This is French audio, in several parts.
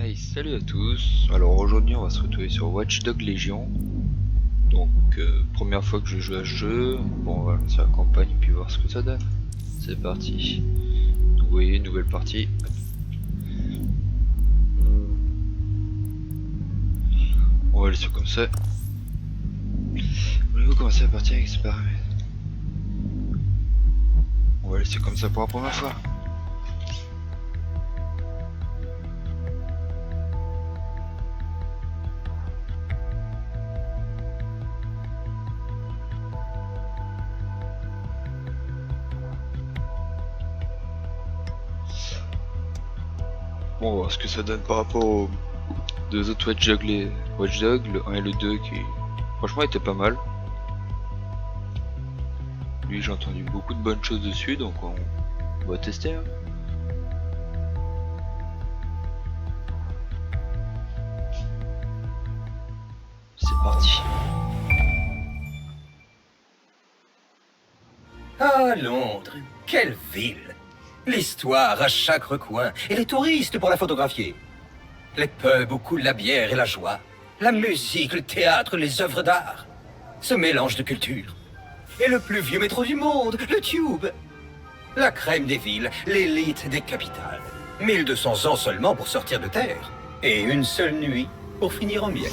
Hey, salut à tous. Alors aujourd'hui on va se retrouver sur Watch Dogs Legion. Donc première fois que je joue à ce jeu. Bon, on va lancer la campagne et puis voir ce que ça donne. C'est parti. Donc vous voyez, nouvelle partie. On va laisser comme ça. Voulez-vous commencer la partie avec ce paramètre? On va laisser comme ça pour la première fois. Bon, on va voir ce que ça donne par rapport aux deux autres Watch Dogs, le 1 et le 2 qui franchement étaient pas mal. Lui j'ai entendu beaucoup de bonnes choses dessus, donc on va tester hein. C'est parti. Ah, Londres, quelle ville! L'histoire à chaque recoin, et les touristes pour la photographier. Les pubs où coule la bière et la joie. La musique, le théâtre, les œuvres d'art. Ce mélange de cultures. Et le plus vieux métro du monde, le Tube. La crème des villes, l'élite des capitales. 1200 ans seulement pour sortir de terre. Et une seule nuit pour finir en miettes.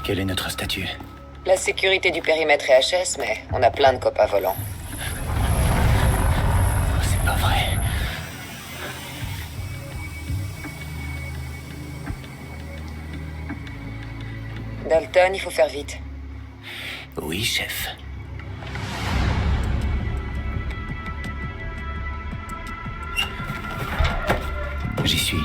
Quel est notre statut? La sécurité du périmètre est HS, mais on a plein de copains volants. C'est pas vrai. Dalton, il faut faire vite. Oui, chef. J'y suis.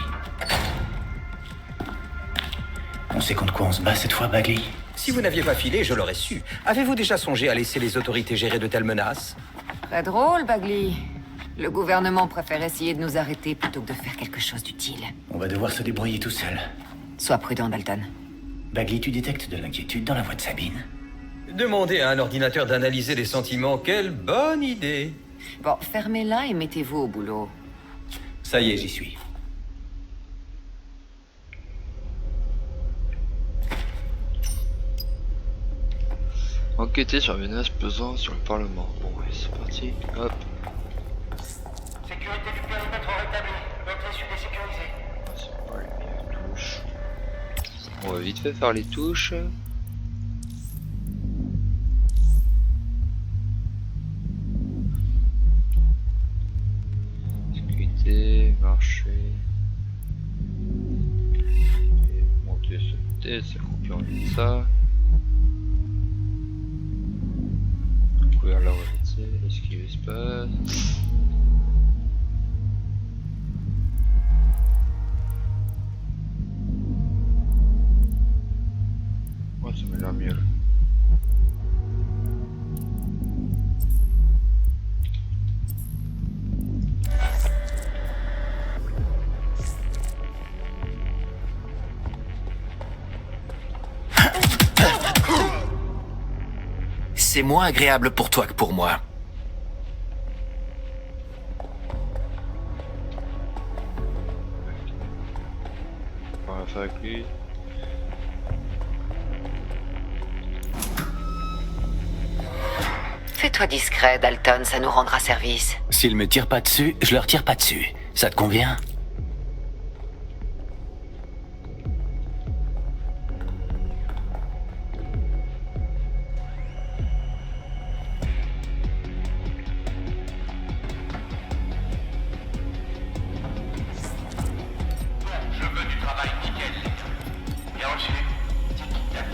On sait contre quoi on se bat cette fois, Bagley? Si vous n'aviez pas filé, je l'aurais su. Avez-vous déjà songé à laisser les autorités gérer de telles menaces? Très drôle, Bagley. Le gouvernement préfère essayer de nous arrêter plutôt que de faire quelque chose d'utile. On va devoir se débrouiller tout seul. Sois prudent, Dalton. Bagley, tu détectes de l'inquiétude dans la voix de Sabine? Demander à un ordinateur d'analyser les sentiments, quelle bonne idée! Bon, fermez-la et mettez-vous au boulot. Ça y est, j'y suis. Enquêter sur les menaces pesant sur le Parlement. Bon ouais, c'est parti. Hop. Sécurité du périmètre rétablie. L'entrée sud est sécurisée. C'est pas les touches. On va vite fait faire les touches. Sécurité, marcher. Et monter, sauter, c'est coupé en ligne ça. Couvrir la route, esquiver espace. Ouais, ça m'a l'air mieux là. C'est moins agréable pour toi que pour moi. On va faire avec lui. Fais-toi discret, Dalton, ça nous rendra service. S'ils me tirent pas dessus, je leur tire pas dessus. Ça te convient? Je veux du travail nickel, les tout. Bien reçu. Tic-tac.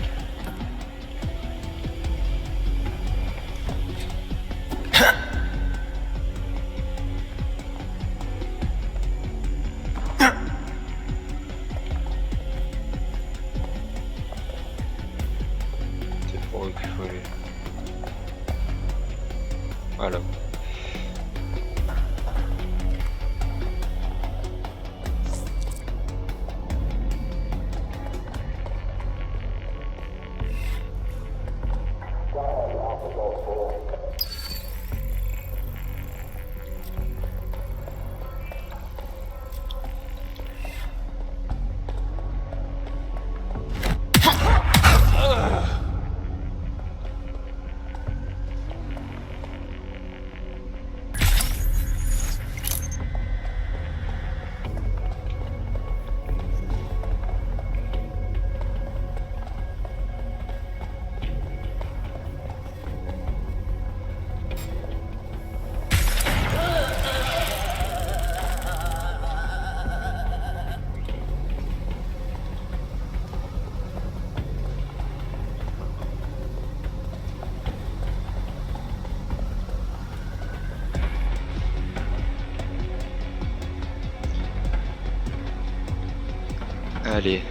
Allez,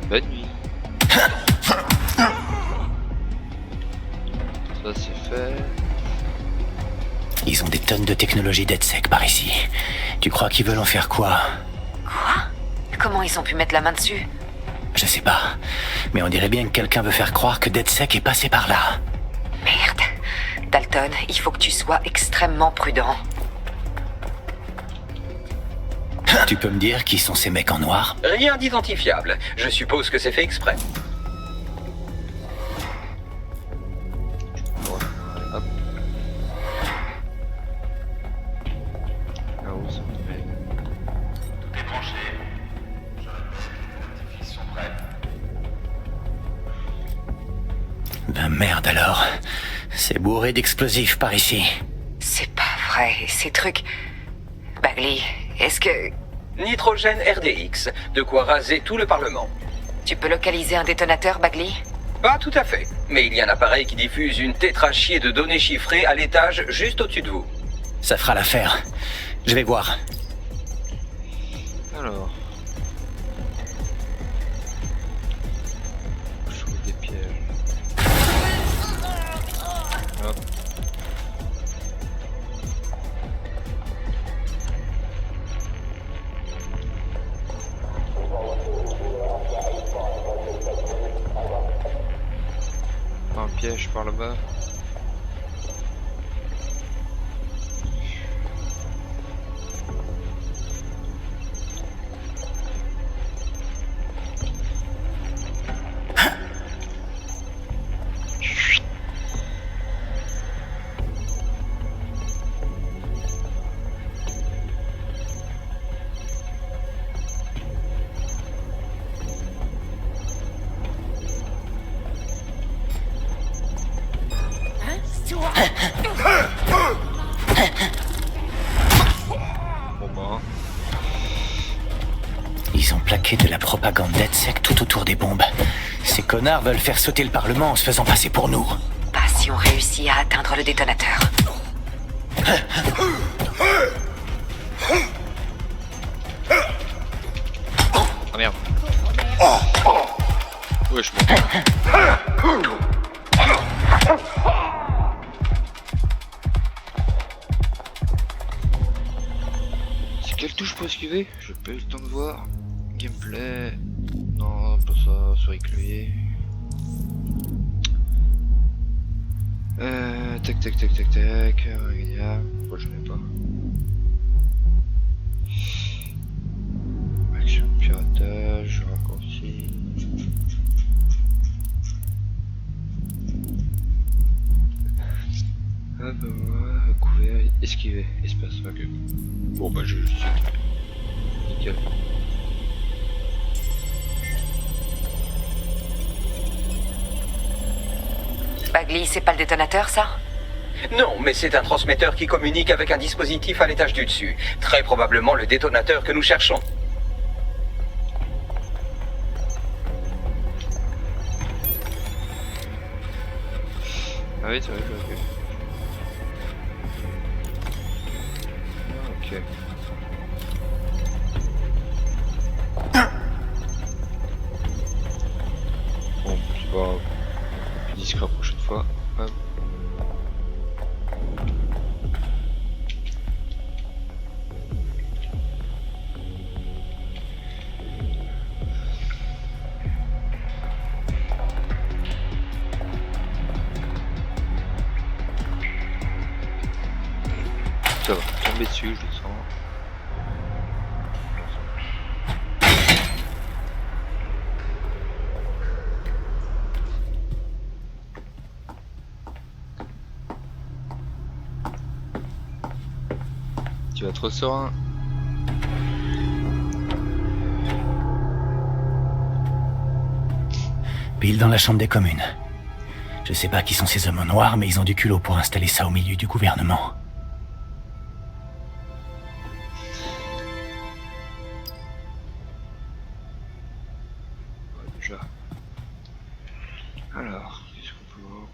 bonne nuit. Ça c'est fait. Ils ont des tonnes de technologie DedSec par ici. Tu crois qu'ils veulent en faire quoi? Quoi? Comment ils ont pu mettre la main dessus? Je sais pas. Mais on dirait bien que quelqu'un veut faire croire que DedSec est passé par là. Merde. Dalton, il faut que tu sois extrêmement prudent. Tu peux me dire qui sont ces mecs en noir? Rien d'identifiable. Je suppose que c'est fait exprès. Ouais, hop. Là-haut, ça me met. Tout est branché. Les artifices sont prêts. Ben merde alors. C'est bourré d'explosifs par ici. C'est pas vrai, ces trucs... Bagley, est-ce que... Nitrogène RDX, de quoi raser tout le Parlement. Tu peux localiser un détonateur, Bagley? Pas tout à fait, mais il y a un appareil qui diffuse une tétrachier de données chiffrées à l'étage juste au-dessus de vous. Ça fera l'affaire. Je vais voir. Alors. Je trouve des pièges. Hop. Un piège par là-bas. Bon bah. Ils ont plaqué de la propagande DedSec tout autour des bombes. Ces connards veulent faire sauter le Parlement en se faisant passer pour nous. Pas si on réussit à atteindre le détonateur. Ah merde. Ouais, je m'en. C'est quelle touche pour esquiver? J'ai pas eu le temps de voir. Gameplay. Non, pas ça, souris clavier. Tac tac tac tac tac. Regarde. Pourquoi je n'ai pas? Action de piratage, raccourci. Ah bah ouais, couvert, esquiver, espace, ok. Bon bah je saute. Nickel. Bagley, c'est pas le détonateur, ça? Non, mais c'est un transmetteur qui communique avec un dispositif à l'étage du dessus. Très probablement le détonateur que nous cherchons. Ah oui, c'est vrai, ok. Ah, ok. Bon, c'est pas grave. Plus discret la prochaine fois. Hop. Ça va, tomber dessus, je le sens. Tu vas trop serein. Pile dans la chambre des communes. Je sais pas qui sont ces hommes en noir, mais ils ont du culot pour installer ça au milieu du gouvernement. Ouais, déjà. Alors, qu'est-ce qu'on peut voir?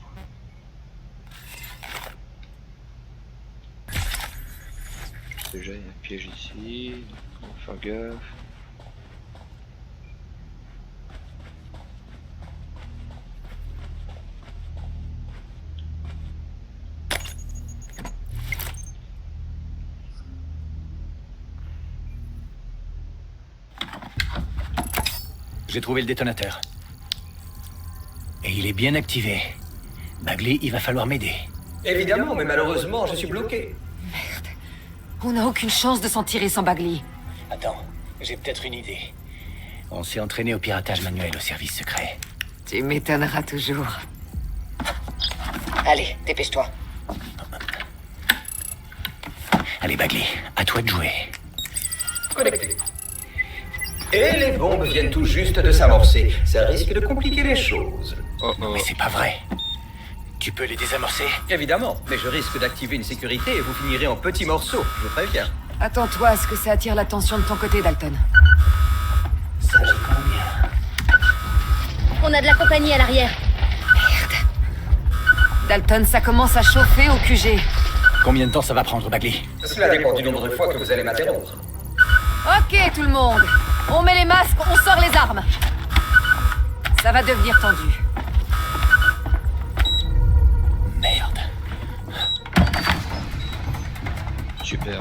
Déjà, il y a un piège ici, donc on va faire gaffe. J'ai trouvé le détonateur. Et il est bien activé. Bagley, il va falloir m'aider. Évidemment, mais malheureusement, je suis bloqué. On n'a aucune chance de s'en tirer sans Bagley. Attends, j'ai peut-être une idée. On s'est entraîné au piratage manuel au service secret. Tu m'étonneras toujours. Allez, dépêche-toi. Allez, Bagley, à toi de jouer. Connecté. Et les bombes viennent tout juste de s'amorcer. Ça risque de compliquer les choses. Oh oh. Mais c'est pas vrai. Tu peux les désamorcer? Évidemment, mais je risque d'activer une sécurité et vous finirez en petits morceaux, je vous préviens. Attends-toi à ce que ça attire l'attention de ton côté, Dalton. Ça, j'y crois bien. On a de la compagnie à l'arrière. Dalton, ça commence à chauffer au QG. Combien de temps ça va prendre, Bagley? Cela dépend du nombre de fois que vous allez m'interrompre. Ok, tout le monde. On met les masques, on sort les armes. Ça va devenir tendu. Merde. Super.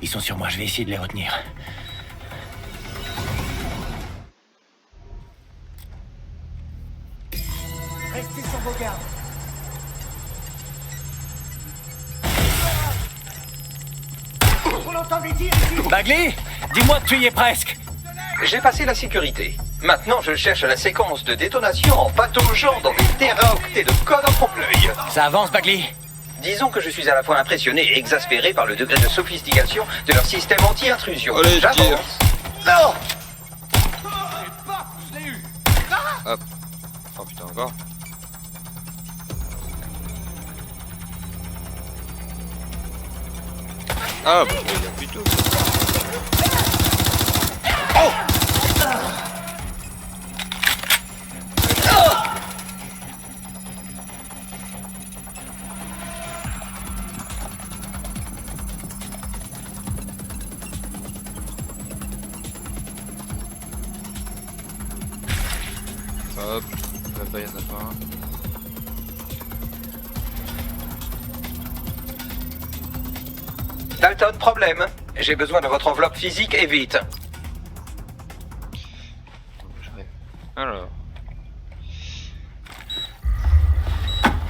Ils sont sur moi, je vais essayer de les retenir. Restez sur vos gardes. Vous l'entendez dire ici? Bagley, dis-moi que tu y es presque. J'ai passé la sécurité. Maintenant, je cherche la séquence de détonation en pataugeant dans des téraoctets de code en trompe-l'œil. Ça avance, Bagley. Disons que je suis à la fois impressionné et exaspéré par le degré de sophistication de leur système anti-intrusion. Allez, tire. J'avance. Non! Hop. Oh putain, encore. Ah, bah, il y a plutôt. Hop, là-bas il y en a pas un. Dalton, problème. J'ai besoin de votre enveloppe physique et vite. Alors,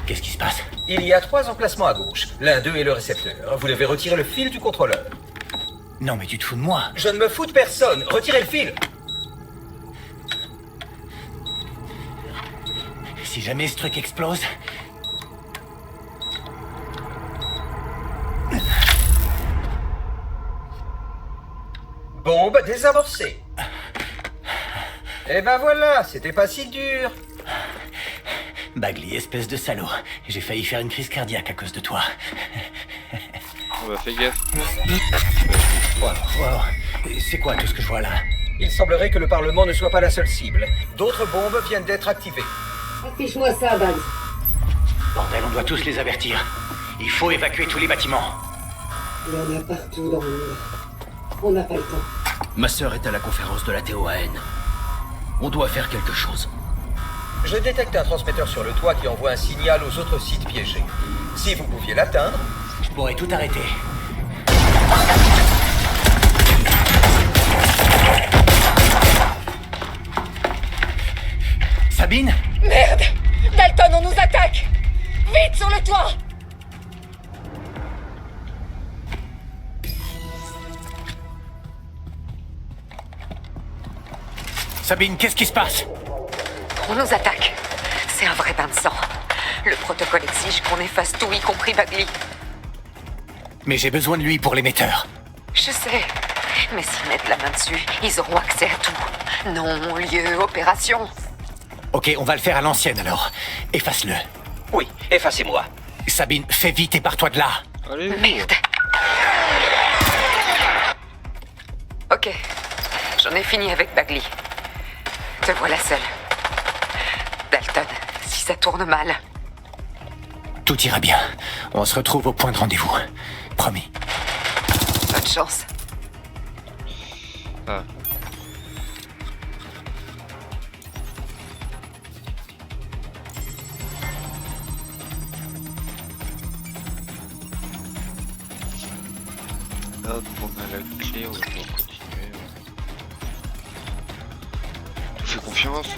Qu'est-ce qui se passe? Il y a 3 emplacements à gauche. L'un d'eux est le récepteur. Vous devez retirer le fil du contrôleur. Non, mais tu te fous de moi. Je ne me fous de personne. Retirez le fil. Si jamais ce truc explose... Bombe désamorcée. Et ben voilà, c'était pas si dur. Bagley, espèce de salaud. J'ai failli faire une crise cardiaque à cause de toi. on va faire gaffe. Wow. C'est quoi tout ce que je vois là? Il semblerait que le Parlement ne soit pas la seule cible. D'autres bombes viennent d'être activées. Affiche-moi ça, Bugs. Bordel, on doit tous les avertir. Il faut évacuer tous les bâtiments. Il y en a partout dans le monde. On n'a pas le temps. Ma sœur est à la conférence de la TOAN. On doit faire quelque chose. Je détecte un transmetteur sur le toit qui envoie un signal aux autres sites piégés. Si vous pouviez l'atteindre... Je pourrais tout arrêter. Sabine? Merde! Dalton, on nous attaque! Vite sur le toit! Sabine, qu'est-ce qui se passe? On nous attaque. C'est un vrai bain de sang. Le protocole exige qu'on efface tout, y compris Bagley. Mais j'ai besoin de lui pour l'émetteur. Je sais. Mais s'ils mettent la main dessus, ils auront accès à tout. Nom, lieu, opération. Ok, on va le faire à l'ancienne alors. Efface-le. Oui, effacez-moi. Sabine, fais vite et pars-toi de là. Allez, Merde. Ok. J'en ai fini avec Bagley. Te voilà seul. Dalton, si ça tourne mal... Tout ira bien. On se retrouve au point de rendez-vous. Promis. Bonne chance. Ah. Là, on a la clé, on va pouvoir continuer. On fait confiance.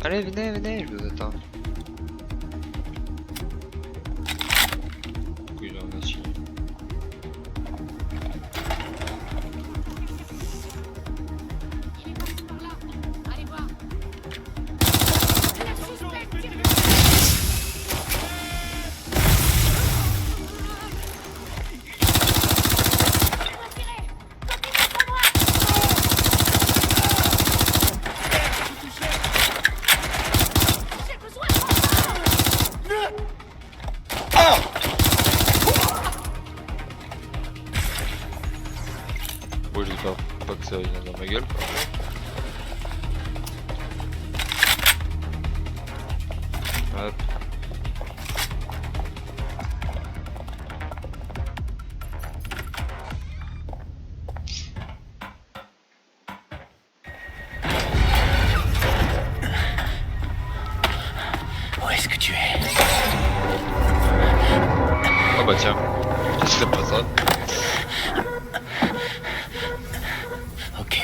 Allez, venez, je vous attends. Oui, là, on a signé. Bon, j'espère pas que ça vienne dans ma gueule. Hop. Où est-ce que tu es? Ah bah tiens, c'est pas ça. Ok.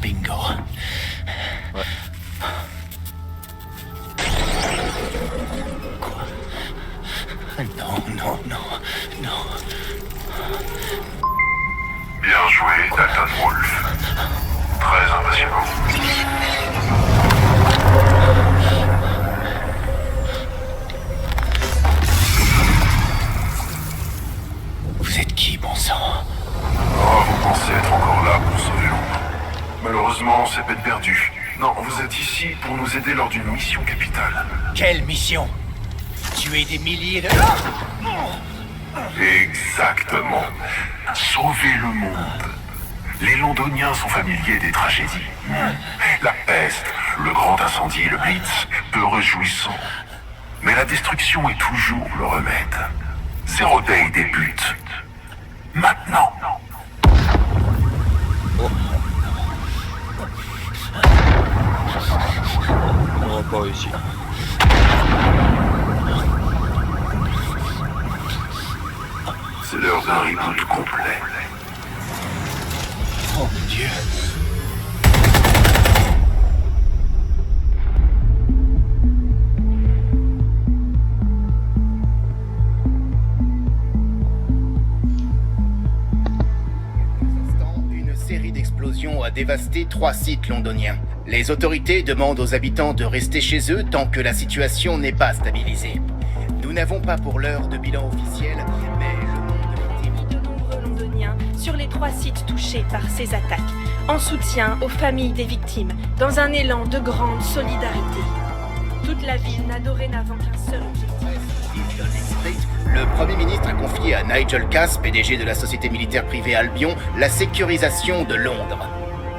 Bingo. Ouais. Quoi? Non. Bien joué, Dalton Wolf. Très impressionnant. Vous êtes qui, bon sang? Oh, vous pensez être encore là pour sauver Londres. Malheureusement, c'est peine perdue. Non, vous êtes ici pour nous aider lors d'une mission capitale. Quelle mission? Tuer des milliers de... Exactement. Sauver le monde. Les Londoniens sont familiers des tragédies. La peste, le grand incendie, le blitz, peu réjouissant. Mais la destruction est toujours le remède. Zero Day débute. Maintenant. On va pas réussir. C'est l'heure d'un reboot complet. Oh mon Dieu. Une série d'explosions a dévasté 3 sites londoniens. Les autorités demandent aux habitants de rester chez eux tant que la situation n'est pas stabilisée. Nous n'avons pas pour l'heure de bilan officiel, mais le nombre de victimes... De nombreux londoniens sur les 3 sites touchés par ces attaques, en soutien aux familles des victimes, dans un élan de grande solidarité. Toute la ville n'a dorénavant qu'un seul objectif. Le Premier ministre a confié à Nigel Cass, PDG de la société militaire privée Albion, la sécurisation de Londres.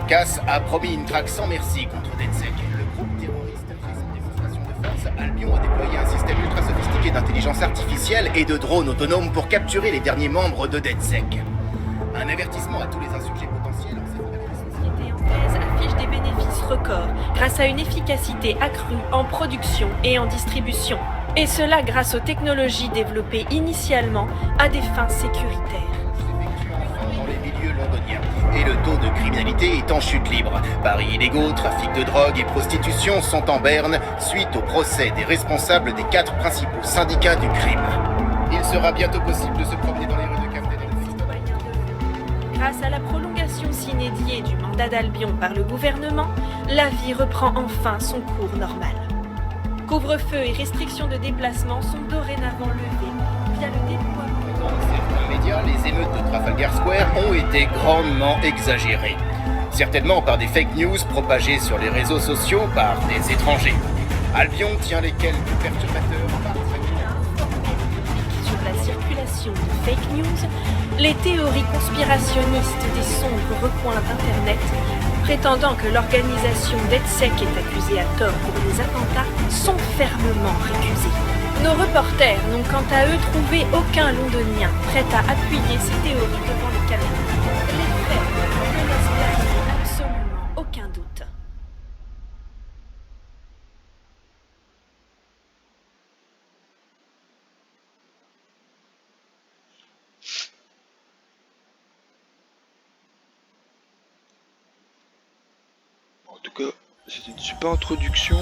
Cass a promis une traque sans merci contre DedSec. Le groupe terroriste fait son démonstration de force. Albion a déployé un système ultra sophistiqué d'intelligence artificielle et de drones autonomes pour capturer les derniers membres de DedSec. Un avertissement à tous les insurgés potentiels en cette société anglaise affiche des bénéfices records grâce à une efficacité accrue en production et en distribution. Et cela grâce aux technologies développées initialement à des fins sécuritaires. Dans les milieux londoniens. Et le taux de criminalité est en chute libre. Paris illégaux, trafic de drogue et prostitution sont en berne suite au procès des responsables des 4 principaux syndicats du crime. Il sera bientôt possible de se promener dans les rues de Camden. Grâce à la prolongation sine die du mandat d'Albion par le gouvernement, la vie reprend enfin son cours normal. Couvre-feu et restrictions de déplacement sont dorénavant levées via le déploiement. Dans certains médias, les émeutes de Trafalgar Square ont été grandement exagérées. Certainement par des fake news propagées sur les réseaux sociaux par des étrangers. Albion tient les quelques perturbateurs par sur la circulation de fake news, les théories conspirationnistes des sombres recoins d'Internet prétendant que l'organisation DedSec est accusée à tort pour les attentats, sont fermement récusés. Nos reporters n'ont quant à eux trouvé aucun londonien prêt à appuyer ces théories devant les caméras. Les faits ne laissent planer absolument aucun doute. En tout cas, c'était une super introduction.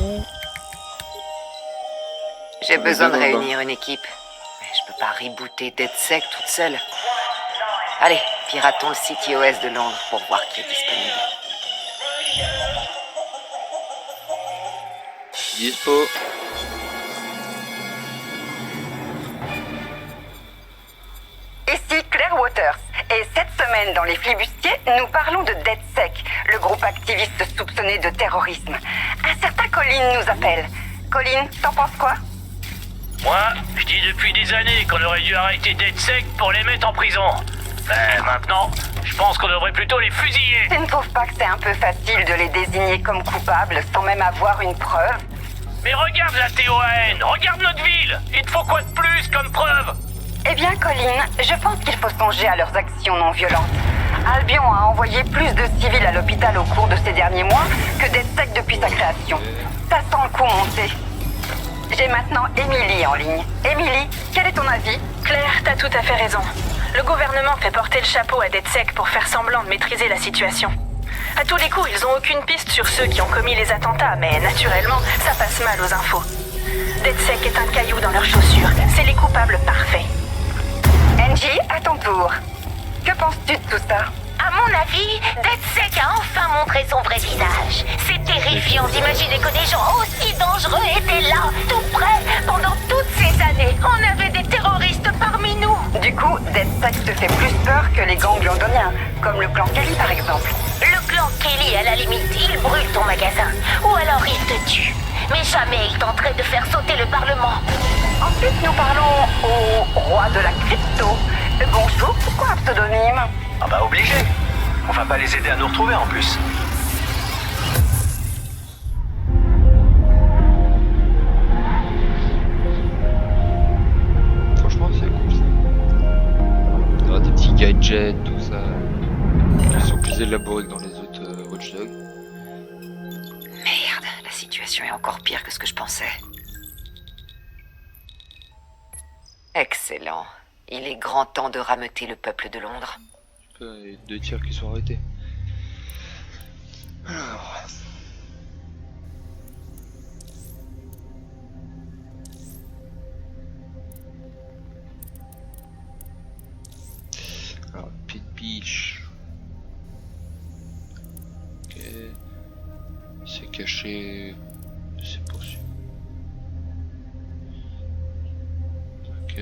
J'ai besoin de réunir une équipe. Mais je peux pas rebooter DedSec toute seule. Allez, piratons le site iOS de Londres pour voir qui est disponible. Dispo. Ici Claire Waters. Et cette semaine, dans les flibustiers, nous parlons de DedSec, le groupe activiste soupçonné de terrorisme. Un certain Colin nous appelle. Colin, t'en penses quoi? Moi, je dis depuis des années qu'on aurait dû arrêter DedSec pour les mettre en prison. Mais maintenant, je pense qu'on devrait plutôt les fusiller. Tu ne trouves pas que c'est un peu facile de les désigner comme coupables sans même avoir une preuve? Mais regarde la TOAN, regarde notre ville. Il te faut quoi de plus comme preuve? Eh bien, Colin, je pense qu'il faut songer à leurs actions non violentes. Albion a envoyé plus de civils à l'hôpital au cours de ces derniers mois que DedSec depuis sa création. Ça sent le coup monter. J'ai maintenant Émilie en ligne. Émilie, quel est ton avis? Claire, t'as tout à fait raison. Le gouvernement fait porter le chapeau à DedSec pour faire semblant de maîtriser la situation. À tous les coups, ils ont aucune piste sur ceux qui ont commis les attentats, mais naturellement, ça passe mal aux infos. DedSec est un caillou dans leurs chaussures. C'est les coupables parfaits. Angie, à ton tour. Que penses-tu de tout ça? À mon avis, DedSec a enfin montré son vrai visage. C'est terrifiant d'imaginer que des gens aussi dangereux étaient là, tout près, pendant toutes ces années. On avait des terroristes parmi nous. Du coup, DedSec te fait plus peur que les gangs londoniens, comme le clan Kelly par exemple. Le clan Kelly, à la limite, il brûle ton magasin. Ou alors il te tue. Mais jamais il tenterait de faire sauter le Parlement. Ensuite, nous parlons au roi de la crypto. Bonjour, pourquoi un pseudonyme? Ah bah obligé. On va pas les aider à nous retrouver en plus. Franchement, c'est cool ça. Il y aura des petits gadgets, tout ça. Ils sont plus élaborés que dans les autres Watch Dogs. Merde, la situation est encore pire que ce que je pensais. Excellent. Il est grand temps de rameuter le peuple de Londres. Il y a 2 tirs qui sont arrêtés. Alors. Alors, pied de biche. Ok. C'est caché. C'est poursuivi. Ok.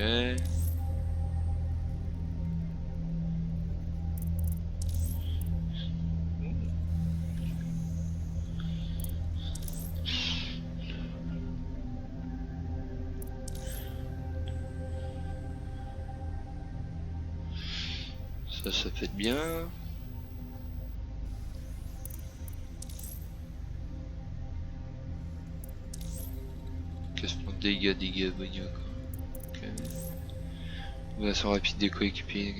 Ça fait bien. Question de dégâts, bonio quoi. Ok. Relation rapide des coéquipiers.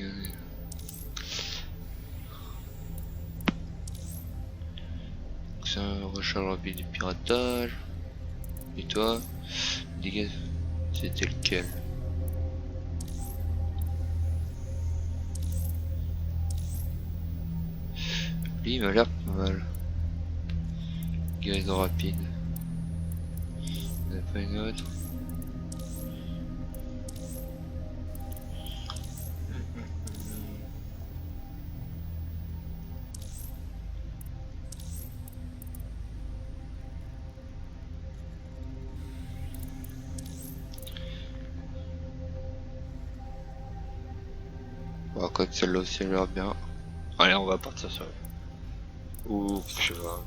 C'est un recharge rapide du piratage. Et toi, dégâts, c'était lequel? Il m'a l'air pas mal. Guérison rapide. Il n'y en a pas une autre. Bon, quoi que celle-là aussi elle a l'air bien. Allez, on va partir sur elle. Ou je sais pas.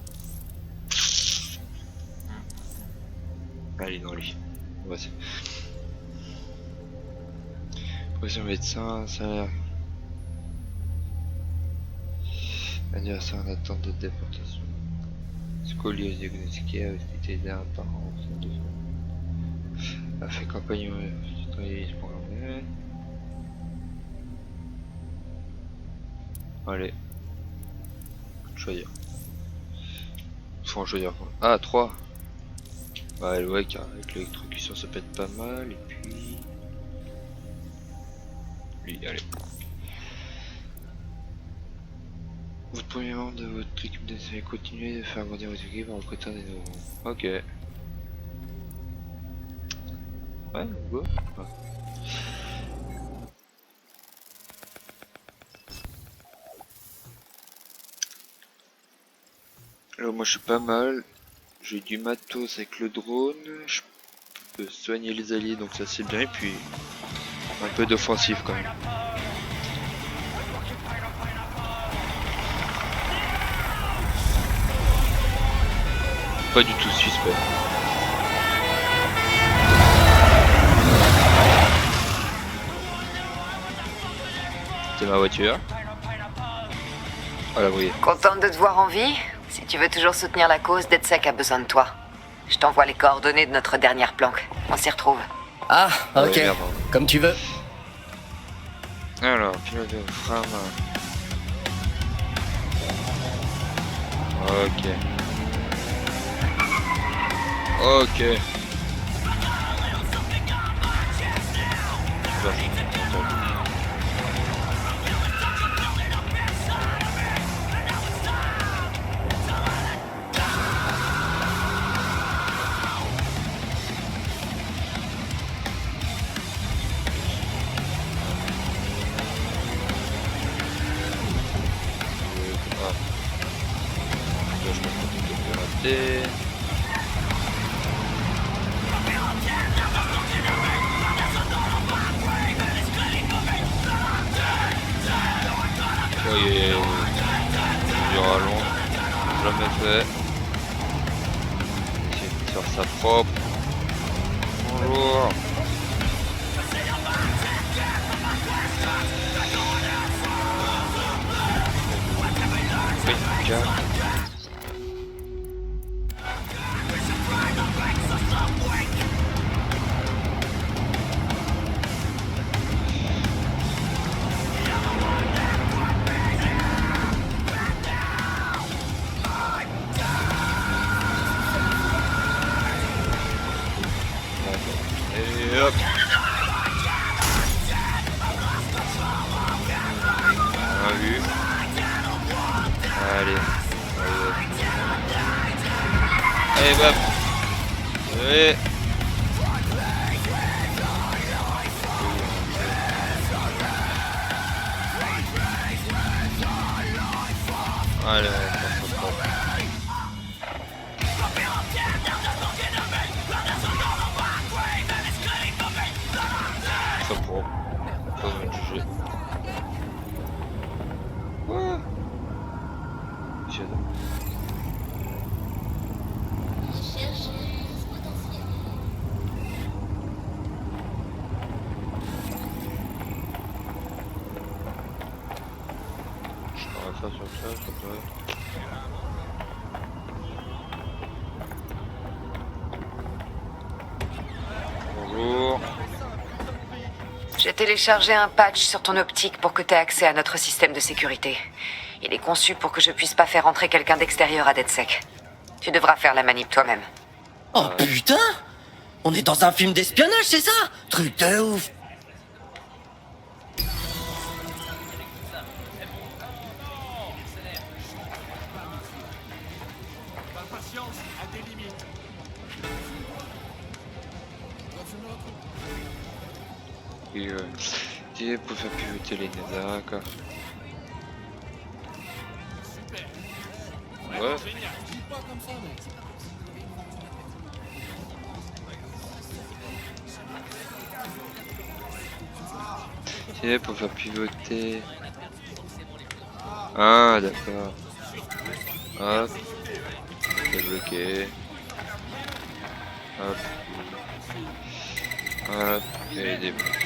Allez dans lui. Voici. Voici un médecin, ça a l'air. Anniversaire en attente de déportation. Scoliose diagnostiquée, hospitalisé un parent au centre de soins. A fait campagne programmée. Allez. Choisir. Faut en choisir. Ah, 3. Ouais, ouais, car avec l'électrocution ça peut être pas mal. Et puis. Lui, allez. Votre premier membre de votre équipe d'essai continuez de faire grandir votre équipe en recrutant des nouveaux. Ok. Ouais, go. Ouais. Alors moi je suis pas mal. J'ai du matos avec le drone. Je peux soigner les alliés donc ça c'est bien. Et puis un peu d'offensive quand même. Pas du tout suspect. C'est ma voiture. Ah la voyez. Contente de te voir en vie. Si tu veux toujours soutenir la cause, DedSec a besoin de toi. Je t'envoie les coordonnées de notre dernière planque. On s'y retrouve. Ah, ok. Ouais, comme tu veux. Alors, pilote de frame. Ok. Ok. Voyez, du rallonge, jamais fait. Essayer de faire ça propre. Bonjour. Et hop. On a vu. Allez. Allez, bam. Allez. Allez, ça pour. Pas besoin de juger. Ouais. J'adore. Ça sur ça, ça peut. Bonjour. J'ai téléchargé un patch sur ton optique pour que tu aies accès à notre système de sécurité. Il est conçu pour que je puisse pas faire entrer quelqu'un d'extérieur à DedSec. Tu devras faire la manip toi-même. Oh putain! On est dans un film d'espionnage, c'est ça? Truc de ouf! Et pour faire pivoter les navires, d'accord. Ouais. C'est pour faire pivoter. Ah d'accord. Hop. Débloqué. Hop. Hop. Et débloqué.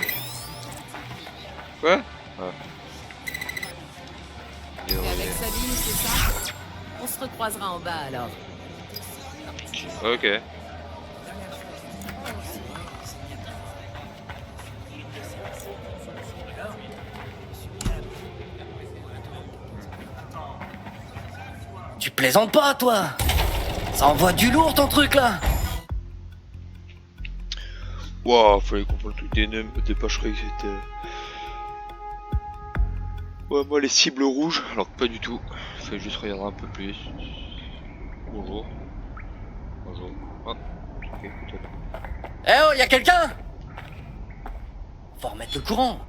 Quoi? Ah. Et avec Sabine, c'est ça? On se recroisera en bas alors. Ok. Tu plaisantes pas, toi? Ça envoie du lourd, ton truc, là. Waouh, fallait qu'on parle tout des nems, t'es pas, je croyais que c'était... Ouais, moi les cibles rouges, alors que pas du tout. Fallait juste regarder un peu plus. Bonjour. Bonjour. Ah, ok, peut-être. Eh oh, y'a quelqu'un? Faut remettre le courant.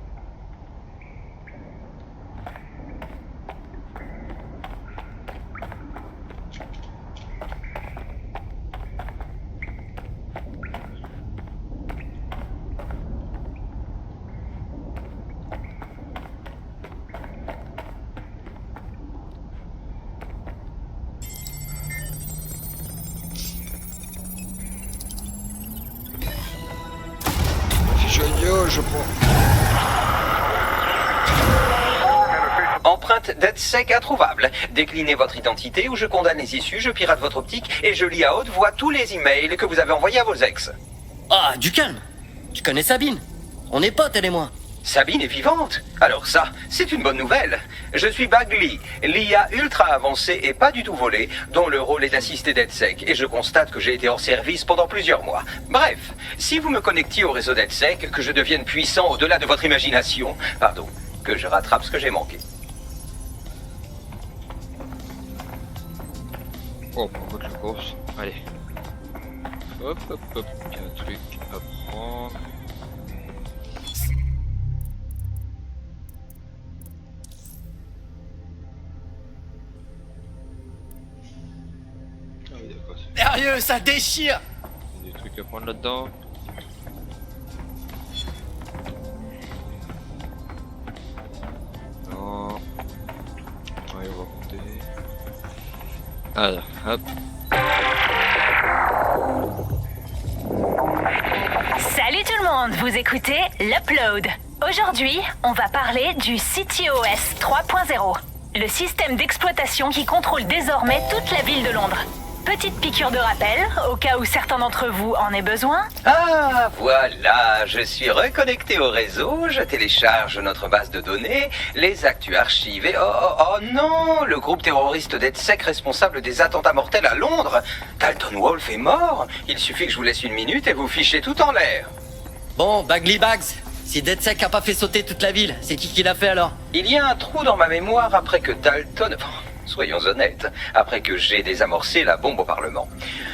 Je prends. Empreinte DedSec introuvable. Déclinez votre identité ou je condamne les issues, je pirate votre optique et je lis à haute voix tous les emails que vous avez envoyés à vos ex. Ah, du calme. Tu connais Sabine? On est potes, elle et moi. Sabine est vivante. Alors ça, c'est une bonne nouvelle. Je suis Bagley, l'IA ultra avancée et pas du tout volée, dont le rôle est d'assister DedSec, et je constate que j'ai été hors service pendant plusieurs mois. Bref, si vous me connectiez au réseau DedSec, que je devienne puissant au-delà de votre imagination, pardon, que je rattrape ce que j'ai manqué. Oh, on vote la course. Allez. Hop, hop, hop. Il y a un truc à prendre. Ah oui, d'accord. Sérieux, ça déchire. Il y a des trucs à prendre là-dedans. Non. Ouais, on va monter. Alors, hop. Salut tout le monde, vous écoutez l'Upload. Aujourd'hui, on va parler du CityOS 3.0, le système d'exploitation qui contrôle désormais toute la ville de Londres. Petite piqûre de rappel, au cas où certains d'entre vous en aient besoin. Ah, voilà, je suis reconnecté au réseau, je télécharge notre base de données, les actus archivés. Oh non, le groupe terroriste DedSec responsable des attentats mortels à Londres. Dalton Wolf est mort, il suffit que je vous laisse une minute et vous fichez tout en l'air. Bon, Bagley Bags, si DedSec a pas fait sauter toute la ville, c'est qui l'a fait alors? Il y a un trou dans ma mémoire après que Dalton... Soyons honnêtes, après que j'ai désamorcé la bombe au Parlement.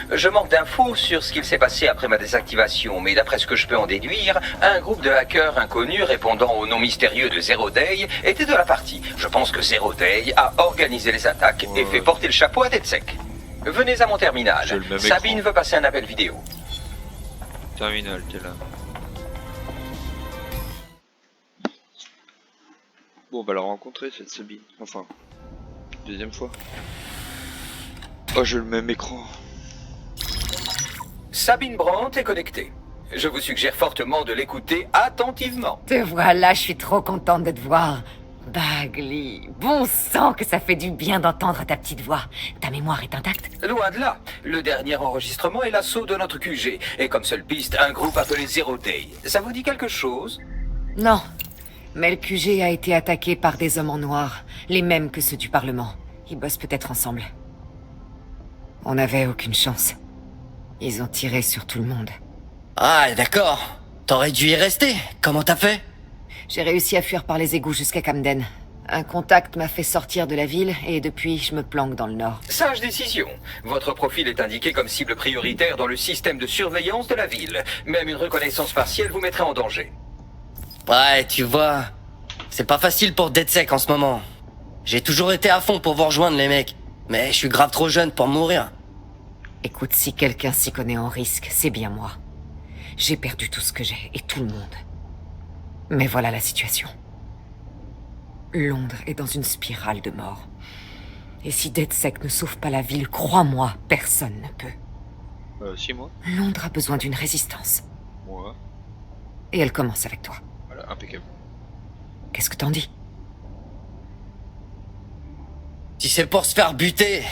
Je manque d'infos sur ce qu'il s'est passé après ma désactivation, mais d'après ce que je peux en déduire, un groupe de hackers inconnus répondant au nom mystérieux de Zero Day était de la partie. Je pense que Zero Day a organisé les attaques et fait porter le chapeau à DedSec. Venez à mon terminal. Sabine veut passer un appel vidéo. Terminal, t'es là. Bon, on va la rencontrer cette Sabine. Enfin... Deuxième fois. Oh, j'ai le même écran. Sabine Brandt est connectée. Je vous suggère fortement de l'écouter attentivement. Te voilà, je suis trop contente de te voir. Bagley, bon sang que ça fait du bien d'entendre ta petite voix. Ta mémoire est intacte? Loin de là. Le dernier enregistrement est l'assaut de notre QG. Et comme seule piste, un groupe appelé Zero Day. Ça vous dit quelque chose? Non. Mais le QG a été attaqué par des hommes en noir, les mêmes que ceux du Parlement. Ils bossent peut-être ensemble. On n'avait aucune chance. Ils ont tiré sur tout le monde. Ah, d'accord. T'aurais dû y rester. Comment t'as fait? J'ai réussi à fuir par les égouts jusqu'à Camden. Un contact m'a fait sortir de la ville et depuis, je me planque dans le nord. Sage décision. Votre profil est indiqué comme cible prioritaire dans le système de surveillance de la ville. Même une reconnaissance partielle vous mettrait en danger. Ouais, tu vois, c'est pas facile pour DedSec en ce moment. J'ai toujours été à fond pour vous rejoindre les mecs, mais je suis grave trop jeune pour mourir. Écoute, si quelqu'un s'y connaît en risque, c'est bien moi. J'ai perdu tout ce que j'ai, et tout le monde. Mais voilà la situation. Londres est dans une spirale de mort. Et si DedSec ne sauve pas la ville, crois-moi, personne ne peut. Si, moi. Londres a besoin d'une résistance. Moi. Et elle commence avec toi. Voilà, impeccable. Qu'est-ce que t'en dis? Si c'est pour se faire buter,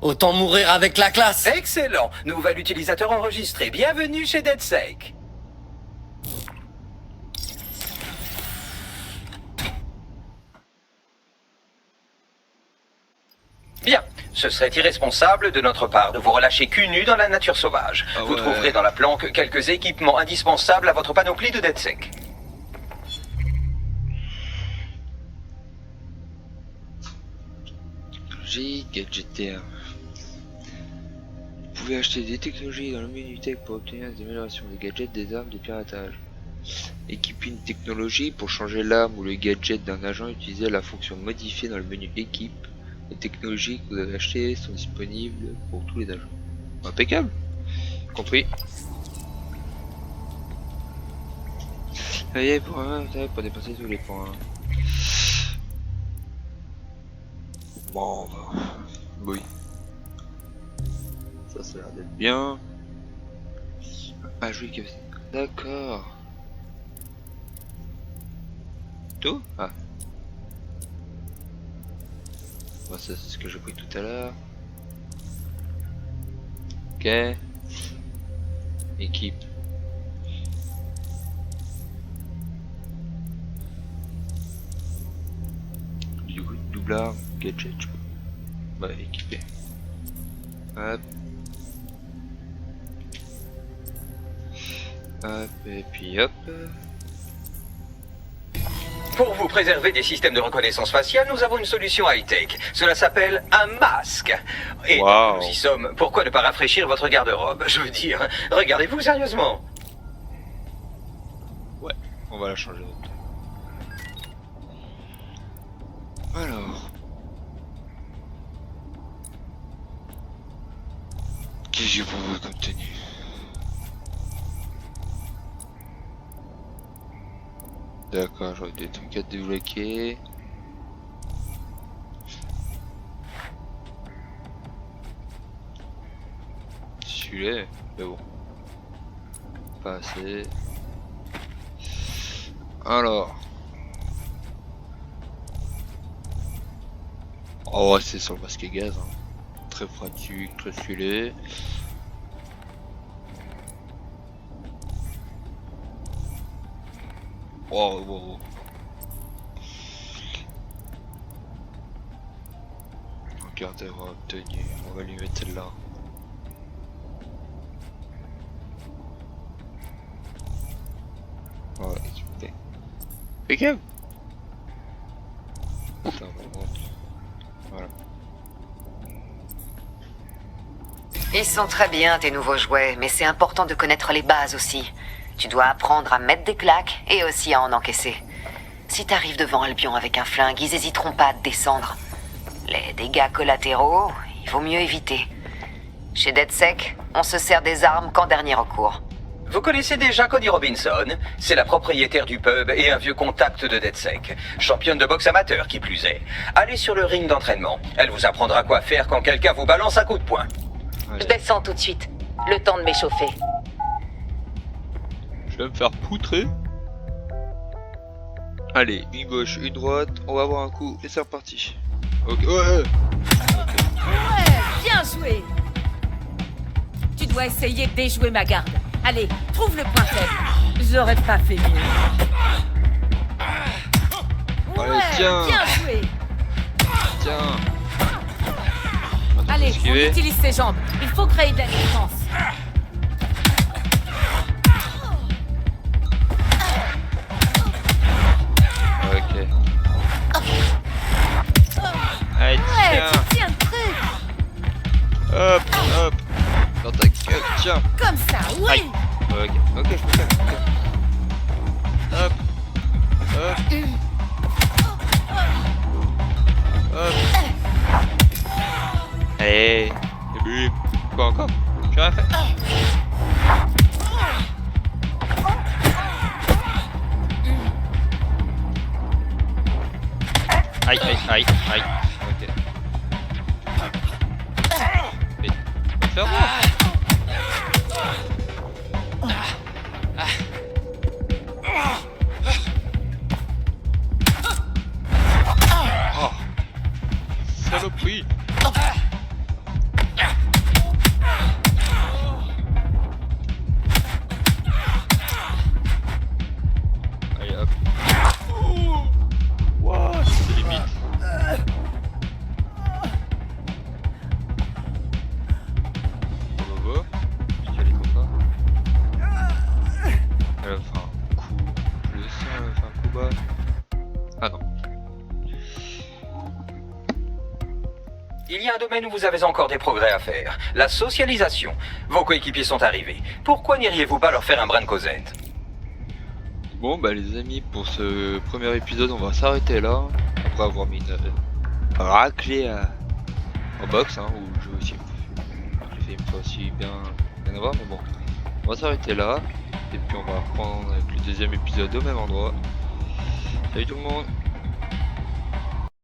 autant mourir avec la classe. Excellent. Nouvel utilisateur enregistré. Bienvenue chez DedSec. Bien. Ce serait irresponsable de notre part de vous relâcher cul nu dans la nature sauvage. Vous trouverez dans la planque quelques équipements indispensables à votre panoplie de DedSec. Technologie, gadget. Vous pouvez acheter des technologies dans le menu tech pour obtenir des améliorations des gadgets, des armes, des piratages. Équiper une technologie pour changer l'arme ou le gadget d'un agent, utilisez la fonction modifier dans le menu équipe. Les technologies que vous avez achetées sont disponibles pour tous les agents. Impeccable. Compris. Allez, pour dépasser tous les points. Bon, oui. Ça a l'air d'être bien. Ah, jouer que... D'accord. Tout. Ah. Bon, ça c'est ce que j'ai pris tout à l'heure. Ok. Équipe. Du coup, doublard, gadget, je peux. Bah, équipé. Hop. Hop, et puis hop. Pour vous préserver des systèmes de reconnaissance faciale, nous avons une solution high-tech. Cela s'appelle un masque. Et wow. Nous y sommes. Pourquoi ne pas rafraîchir votre garde-robe? Je veux dire, regardez-vous sérieusement. Ouais, on va la changer. Alors. Qu'est-ce que j'ai pour vous comme tenue? D'accord, j'aurais des trucs à débloquer. Celui-là, mais bon. Pas assez. Alors. Oh ouais, c'est sur le masque à gaz. Hein. Très pratique, très stylé. Oh, wow. Regardez, on va obtenir. On va lui mettre celle-là. Voilà, équipé. Impeccable. Putain, voilà. Ils sont très bien, tes nouveaux jouets, mais c'est important de connaître les bases aussi. Tu dois apprendre à mettre des claques et aussi à en encaisser. Si t'arrives devant Albion avec un flingue, ils hésiteront pas à te descendre. Les dégâts collatéraux, il vaut mieux éviter. Chez DedSec, on se sert des armes qu'en dernier recours. Vous connaissez déjà Connie Robinson? C'est la propriétaire du pub et un vieux contact de DedSec. Championne de boxe amateur, qui plus est. Allez sur le ring d'entraînement. Elle vous apprendra quoi faire quand quelqu'un vous balance un coup de poing. Je descends tout de suite. Le temps de m'échauffer. Je vais me faire poutrer. Allez, une gauche, une droite, on va avoir un coup et c'est reparti. Ok, ouais. Ouais, bien joué. Tu dois essayer de déjouer ma garde. Allez, trouve le point faible. J'aurais pas fait mieux. Ouais, allez, tiens. bien joué. Tiens. Allez, on utilise ses jambes. Il faut créer de la distance. Ok. Allez, tiens. Tu tiens le truc. Hop, hop. Dans ta gueule, tiens. Comme ça, oui. Aïe. Ok, ok, je peux faire. Okay. Hop. Hop. Hop. Allez. Début. Quoi encore? J'ai rien fait. Aïe, aïe, aïe, aïe. Ok. Mais, va faire voir. Oh. Saloperie. Il y a un domaine où vous avez encore des progrès à faire. La socialisation. Vos coéquipiers sont arrivés. Pourquoi n'iriez-vous pas leur faire un brin de causette? Bon bah les amis, pour ce premier épisode on va s'arrêter là. Après avoir mis une raclée en boxe, hein, où j'ai aussi fait une fois aussi bien avoir, mais bon. On va s'arrêter là. Et puis on va reprendre avec le deuxième épisode au même endroit. Salut tout le monde.